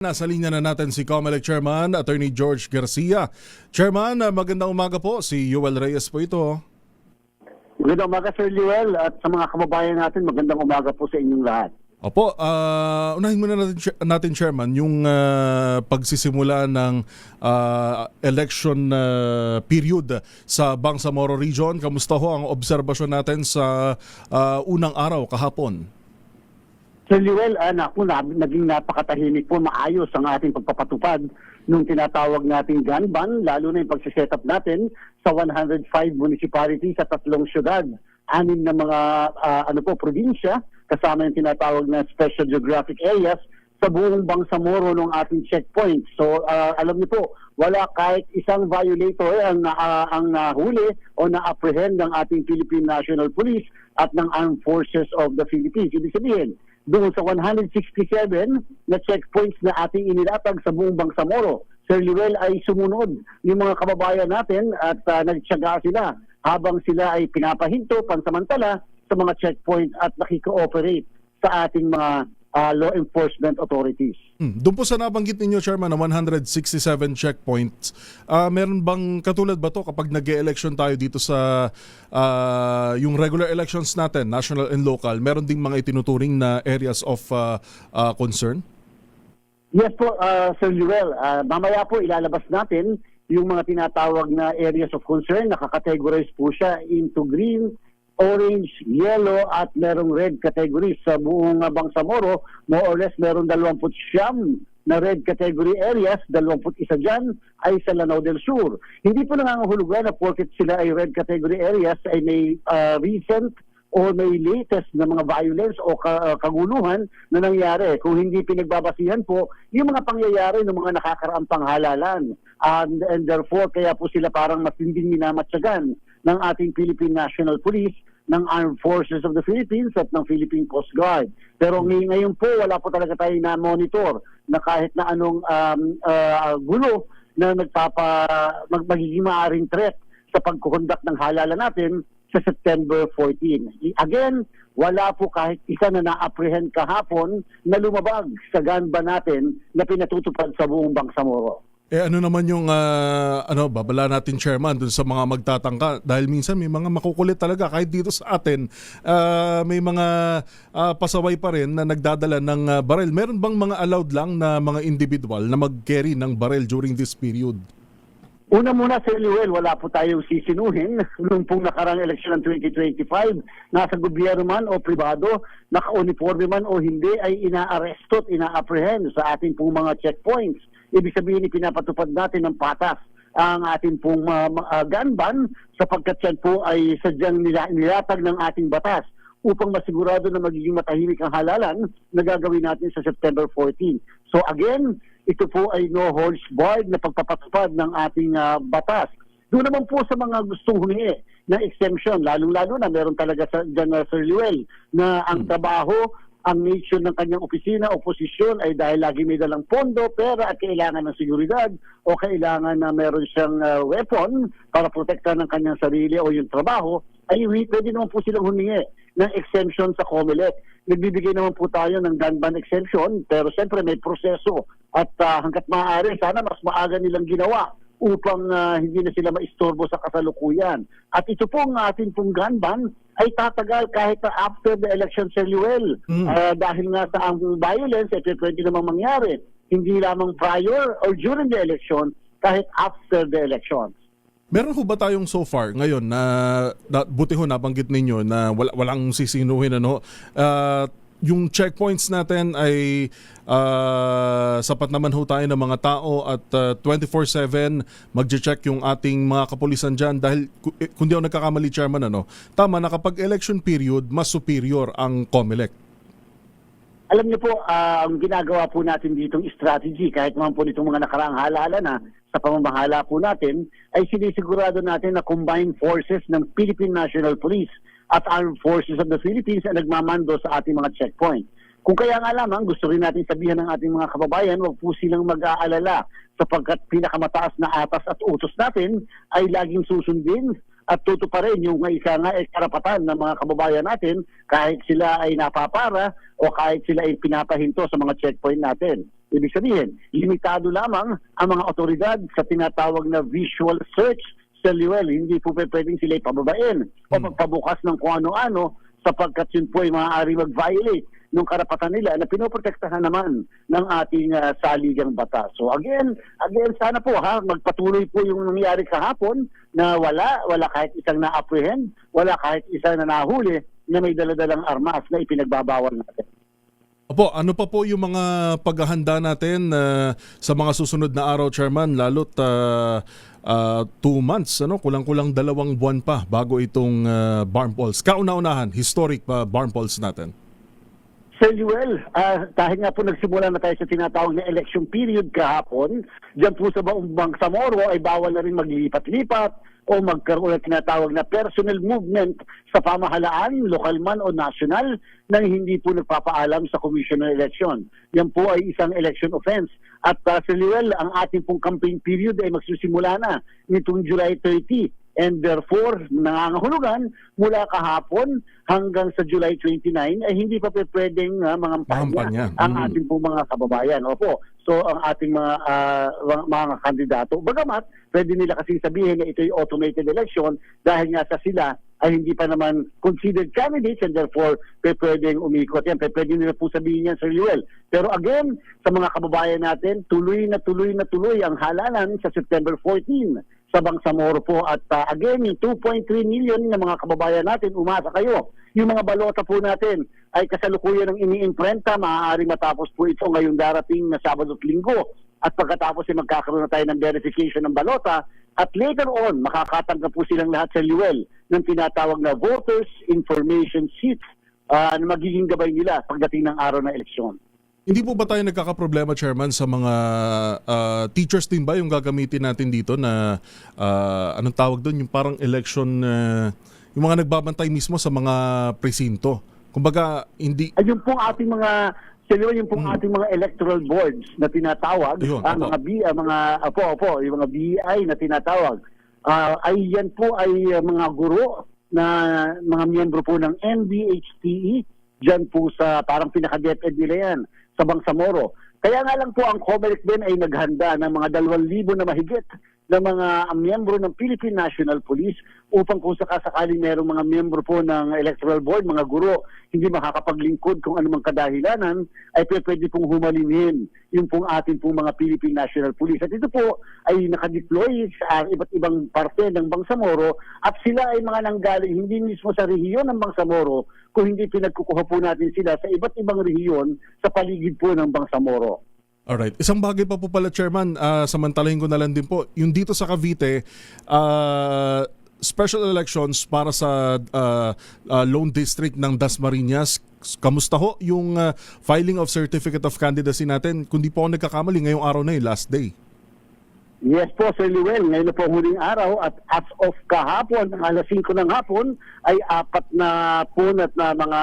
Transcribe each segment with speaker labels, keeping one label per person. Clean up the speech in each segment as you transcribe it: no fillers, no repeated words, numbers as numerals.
Speaker 1: Nasa linya na natin si COMELEC Chairman, Attorney George Garcia. Chairman, magandang umaga po. Si Yuel Reyes po ito.
Speaker 2: Magandang umaga, Sir Joel, at sa mga kababayan natin, magandang umaga po sa inyong lahat.
Speaker 1: Opo, unahin muna natin Chairman, yung pagsisimula ng election period sa Bangsamoro Region. Kamusta ho ang obserbasyon natin sa unang araw kahapon?
Speaker 2: Sir Joel, naging napakatahimik po, maayos ang ating pagpapatupad nung tinatawag nating gun ban, lalo na yung pagsiset up natin sa 105 municipalities sa 3 syudad, 6 na mga probinsya, kasama yung tinatawag na special geographic areas sa buong Bangsamoro ng ating checkpoint. So alam niyo po, wala kahit isang violator ang nahuli o na-apprehend ng ating Philippine National Police at ng Armed Forces of the Philippines. Ibig sabihin, doon sa 167 na checkpoints na ating inilatag sa buong Bangsamoro, Sir Joel, ay sumunod yung mga kababayan natin at nagtiyaga sila habang sila ay pinapahinto pansamantala sa mga checkpoint at nakikooperate sa ating mga law enforcement authorities.
Speaker 1: Doon po sa nabanggit ninyo, Chairman, na 167 checkpoints, meron bang katulad ba to kapag nag-e-election tayo dito sa yung regular elections natin, national and local, meron ding mga itinuturing na areas of concern?
Speaker 2: Yes po, Sir Joel. Mamaya po ilalabas natin yung mga tinatawag na areas of concern. Nakakategorize po siya into green, orange, yellow at merong red categories sa buong Bangsamoro. More or less merong 29 na red category areas, 21 dyan ay sa Lanao del Sur. Hindi po nangangahulugan na porket sila ay red category areas ay may recent o may latest na mga violence o kaguluhan na nangyari. Kung hindi pinagbabasihan po yung mga pangyayari ng mga nakakaraang panghalalan. And therefore, kaya po sila parang mas hindi minamatsagan ng ating Philippine National Police, ng Armed Forces of the Philippines at ng Philippine Coast Guard. Pero ngayon po, wala po talaga tayo na-monitor na kahit na anong gulo na magiging maaaring threat sa pagkukondak ng halalan natin sa September 14. Again, wala po kahit isa na na-apprehend kahapon na lumabag sa gun ban natin na pinatutupad sa buong Bangsamoro.
Speaker 1: Ano naman yung babala natin, Chairman, dun sa mga magtatangka, dahil minsan may mga makukulit talaga kahit dito sa atin, may mga pasaway pa rin na nagdadala ng baril. Meron bang mga allowed lang na mga individual na mag-carry ng baril during this period?
Speaker 2: Una muna, Sir Joel, wala po tayong sisinuhin nung pong nakarang eleksyon ng 2025. Nasa gobyerno man o pribado, naka-uniforme man o hindi, ay ina-arresto at ina-apprehend sa ating pong mga checkpoints. Ibig sabihin, ipinapatupad natin ng patas ang ating pong gun ban sapagkat yan po ay sadyang nilatag ng ating batas upang masigurado na magiging matahimik ang halalan na gagawin natin sa September 14. So again, ito po ay no holds barred na pagpapatupad ng ating batas. Doon naman po sa mga gustong humingi ng exemption, lalong-lalo na meron talaga dyan, Sir Joel, na ang trabaho, ang nature ng kanyang opisina o posisyon ay dahil lagi may dalang pondo, pera at kailangan ng seguridad o kailangan na meron siyang weapon para protektahan ng kanyang sarili o yung trabaho, ay pwede naman po silang humingi ng exemption sa COMELEC. Nagbibigay naman po tayo ng gun ban exemption, pero siyempre may proseso at hanggat maaari sana mas maaga nilang ginawa upang hindi na sila maistorbo sa kasalukuyan. At ito pong ating pong gun ban ay tatagal kahit after the election, Sir Joel. Dahil nga sa ang violence, ito pwede namang mangyari. Hindi lamang prior or during the election, kahit after the election.
Speaker 1: Meron ho ba tayong so far ngayon na buti ho nabanggit ninyo na walang sisinuhin yung checkpoints natin ay sapat naman ho tayo ng mga tao at 24/7 magche-check yung ating mga kapulisan dyan dahil kung di ako nagkakamali, Chairman, tama na kapag election period, mas superior ang COMELEC.
Speaker 2: Alam niyo po, ang ginagawa po natin ditong strategy, kahit naman po nitong mga nakaraang halalan na sa pamamahala po natin, ay sinisigurado natin na combined forces ng Philippine National Police at Armed Forces of the Philippines ang nagmamando sa ating mga checkpoint. Kung kaya nga lamang, gusto rin natin sabihan ng ating mga kababayan, huwag po silang mag-aalala sapagkat pinakamataas na atas at utos natin ay laging susundin at tutuparin yung isa nga karapatan ng mga kababayan natin kahit sila ay napapara o kahit sila ay pinapahinto sa mga checkpoint natin. Ibig sabihin, limitado lamang ang mga otoridad sa tinatawag na visual search sa Luel. Hindi po pwedeng sila ipababain o magpabukas ng kung ano-ano sapagkat yun po ay maaari mag-violate ng karapatan nila na pinoprotektahan naman ng ating saligang batas. So again, sana po magpatuloy po yung nangyari kahapon na wala kahit isang na-apprehend, wala kahit isang na nahuli na may daladalang armas na ipinagbabawal natin.
Speaker 1: Opo, ano pa po yung mga paghahanda natin sa mga susunod na araw, Chairman, lalo't 2 months, kulang-kulang 2 buwan pa bago itong barn polls. Kauna-unahan, historic barn polls natin.
Speaker 2: Sir Joel, dahil nga po nagsimula na tayo sa tinatawag na election period kahapon, dyan po sa Bangsamoro ay bawal na rin maglipat-lipat o magkaroon ng tinatawag na personal movement sa pamahalaan, lokal man o national, nang hindi po nagpapaalam sa Commission ng Election. Yan po ay isang election offense. At Sir Joel, ang ating pong campaign period ay magsusimula na nitong July 30. And therefore, nangangahulugan mula kahapon hanggang sa July 29 ay hindi pa pwedeng mangampanya ang ating pong mga kababayan. Opo. So ang ating mga kandidato, bagamat pwede nila kasi sabihin na ito ay automated election dahil nga sa sila ay hindi pa naman considered candidates and therefore pwedeng umikot yan. Pwede nila po sabihin yan, Sir Joel. Pero again, sa mga kababayan natin, tuloy na tuloy ang halalan sa September 14 sa Bangsamoro po. At again, yung 2.3 million na mga kababayan natin, umasa kayo. Yung mga balota po natin ay kasalukuyan ng iniimprenta, maaari matapos po ito ngayong darating na Sabado at Linggo. At pagkatapos ay magkakaroon na tayo ng verification ng balota at later on, makakatanggap po silang lahat sa Luel ng tinatawag na Voters Information Sheet na magiging gabay nila pagdating ng araw ng eleksyon.
Speaker 1: Hindi po ba tayo nagkakaproblema, Chairman, sa mga teachers din ba yung gagamitin natin dito na anong tawag doon, yung parang election, yung mga nagbabantay mismo sa mga presinto? Kumbaga, hindi...
Speaker 2: Yung pong ating mga... yung pong ating mga electoral boards na tinatawag, yung mga BI na tinatawag, ay yan po ay mga guro na mga miyembro po ng NBHTE, dyan po sa parang pinaka-DepEd nila yan, sa Bangsamoro. Kaya nga lang po ang COMELEC din ay naghanda ng mga 2,000 na mahigit na mga miyembro ng Philippine National Police upang kung sakasakaling merong mga miyembro po ng electoral board, mga guro, hindi makakapaglingkod kung anumang kadahilanan, ay pwede pong humalinhin yung pong ating pong mga Philippine National Police. At ito po ay nakadeploy sa iba't ibang parte ng Bangsamoro at sila ay mga nanggaling hindi mismo sa rehiyon ng Bangsamoro, kung hindi pinagkukuha po natin sila sa iba't ibang rehiyon sa paligid po ng Bangsamoro.
Speaker 1: Alright. Isang bagay pa po pala, Chairman, samantalahin ko na lang din po, yung dito sa Cavite, special elections para sa Lone District ng Dasmariñas. Kamusta ho yung filing of Certificate of Candidacy natin? Kung di po ako nagkakamali, ngayong araw na yung last day.
Speaker 2: Yes po, Sir Luel. Ngayon na po huling araw at as of kahapon, alas 5 ng hapon, ay 4 na punat na mga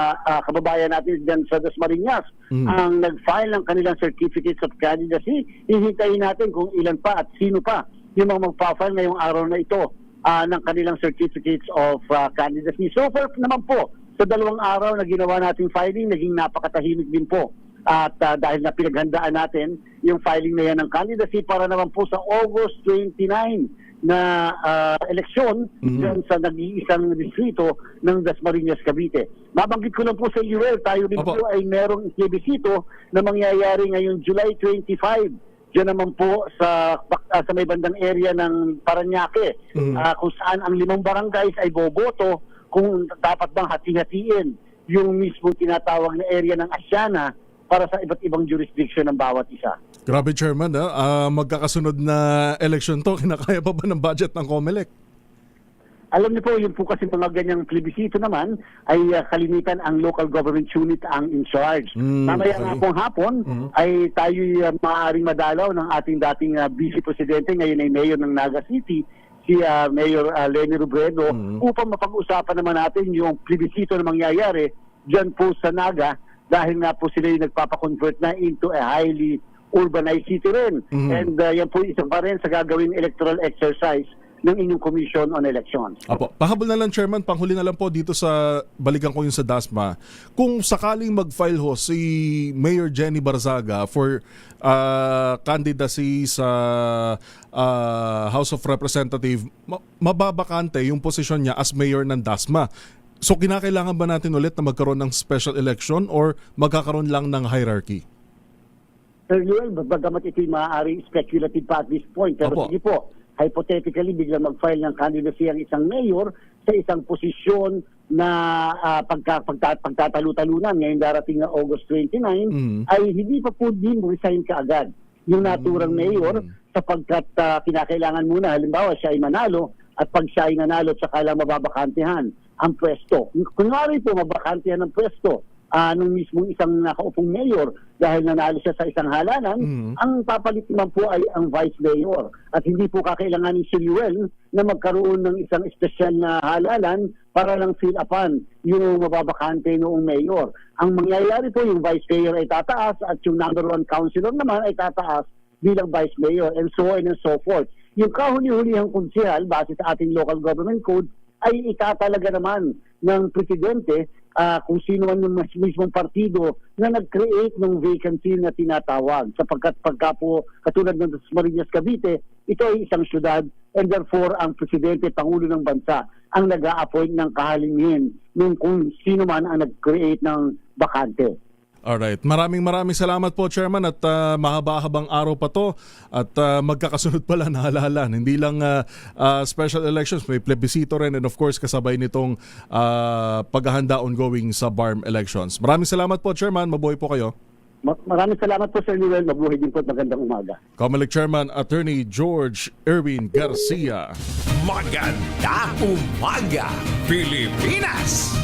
Speaker 2: kababayan natin dyan sa Dasmariñas ang nag-file ng kanilang Certificates of Candidacy. Hihintayin natin kung ilan pa at sino pa yung mga magpa-file ngayong araw na ito ng kanilang Certificates of Candidacy. So far naman po, sa 2 araw na ginawa nating filing, naging napakatahimik din po. At dahil na pinaghandaan natin yung filing na yan ng candidacy para naman po sa August 29 na eleksyon dyan sa nag-iisang distrito ng Dasmariñas, Cavite. Mabanggit ko lang po sa UL, tayo rin po ay merong plebisito na mangyayari ngayong July 25. Diyan naman po sa may bandang area ng Parañaque, kung saan ang 5 barangays ay boboto kung dapat bang hati-hatiin yung mismo tinatawag na area ng Asiana para sa iba't ibang jurisdiction ng bawat isa.
Speaker 1: Grabe, Chairman, magkakasunod na election to. Kinakaya pa ba ng budget ng COMELEC?
Speaker 2: Alam niyo po, yung po kasi mga ganyang plebisito naman ay kalimitan ang local government unit ang in charge. Mamaya nga pong hapon ay tayo maaaring madalaw ng ating dating Vice Presidente, ngayon ay Mayor ng Naga City, si Mayor Leni Robredo, upang mapag-usapan naman natin yung plebisito na mangyayari dyan po sa Naga, dahil nga po sila yung nagpapakonvert na into a highly urbanized city rin. And yan po isang pa rin sa gagawin electoral exercise ng inyong Commission on Elections.
Speaker 1: Apo, pahabol na lang Chairman, panghuli na lang po dito sa balikan ko yung sa DASMA. Kung sakaling mag-file ho si Mayor Jenny Barzaga for candidacy sa House of Representative, mababakante yung posisyon niya as mayor ng DASMA. So kinakailangan ba natin ulit na magkaroon ng special election or magkakaroon lang ng hierarchy?
Speaker 2: Sir Luel, bagamat ito'y maaari speculative pa at this point, pero
Speaker 1: Opo.
Speaker 2: sige po, hypothetically, biglang mag-file ng candidacy ang isang mayor sa isang posisyon na pagtatalu-talunan ngayong darating na August 29, ay hindi pa po din resign kaagad yung naturang mayor sapagkat kinakailangan muna, halimbawa siya ay manalo at pag siya ay nanalo at saka lang mababakantehan ang pwesto. Kunwari po mabakantehan ang pwesto nung mismong isang nakaupong mayor dahil nanalo siya sa isang halalan, ang papalit naman po ay ang vice mayor. At hindi po kakailanganin si Luel na magkaroon ng isang espesyal na halalan para lang fill upan yung mababakante noong mayor. Ang mangyayari po, yung vice mayor ay tataas at yung number 1 councilor naman ay tataas bilang vice mayor and so on and so forth. Yung kahuli-hulihang konsehal base sa ating local government code ay itatalaga naman ng presidente kung sino man yung mismong partido na nag-create ng vacancy na tinatawag. Sapagkat pagka po katulad ng Marinas Cavite, ito ay isang syudad and therefore ang presidente, pangulo ng bansa ang nag-a-appoint ng kahalingin ng kung sino man ang nag-create ng bakante.
Speaker 1: Alright, maraming salamat po Chairman at mahaba-habang araw pa to at magkakasunod pala na halalan. Hindi lang special elections, may plebiscito rin and of course kasabay nitong paghahanda ongoing sa BARM elections. Maraming salamat po Chairman, mabuhay po kayo.
Speaker 2: Maraming salamat po Sir Luel, mabuhay din po at magandang umaga.
Speaker 1: COMELEC Chairman Attorney George Erwin Garcia.
Speaker 3: Maganda umaga, Pilipinas!